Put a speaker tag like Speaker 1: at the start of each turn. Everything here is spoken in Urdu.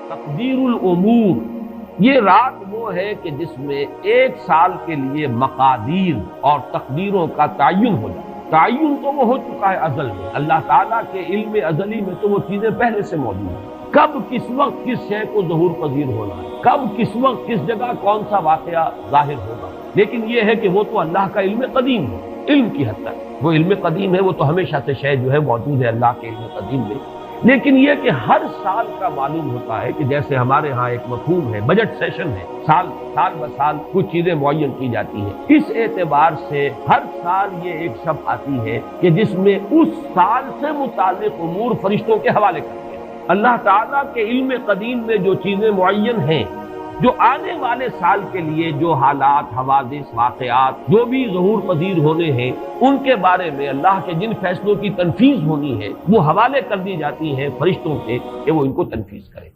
Speaker 1: تقدیر الامور، یہ رات وہ ہے کہ جس میں ایک سال کے لیے مقادیر اور تقدیروں کا تعین ہو جائے۔ تعین تو وہ ہو چکا ہے ازل میں، اللہ تعالیٰ کے علم ازلی میں تو وہ چیزیں پہلے سے موجود ہیں، کب کس وقت کس شے کو ظہور پذیر ہونا ہے، کب کس وقت کس جگہ کون سا واقعہ ظاہر ہوگا۔ لیکن یہ ہے کہ وہ تو اللہ کا علم قدیم ہے، علم کی حد تک وہ علم قدیم ہے، وہ تو ہمیشہ سے شے جو ہے موجود ہے اللہ کے علم قدیم میں۔ لیکن یہ کہ ہر سال کا معلوم ہوتا ہے کہ جیسے ہمارے ہاں ایک مفہوم ہے، بجٹ سیشن ہے، سال بسال کچھ چیزیں معین کی جاتی ہیں، اس اعتبار سے ہر سال یہ ایک شب آتی ہے کہ جس میں اس سال سے متعلق امور فرشتوں کے حوالے کرتے ہیں۔ اللہ تعالیٰ کے علم قدیم میں جو چیزیں معین ہیں، جو آنے والے سال کے لیے جو حالات، حوادث، واقعات جو بھی ظہور پذیر ہونے ہیں، ان کے بارے میں اللہ کے جن فیصلوں کی تنفیذ ہونی ہے وہ حوالے کر دی جاتی ہیں فرشتوں کے کہ وہ ان کو تنفیذ کریں۔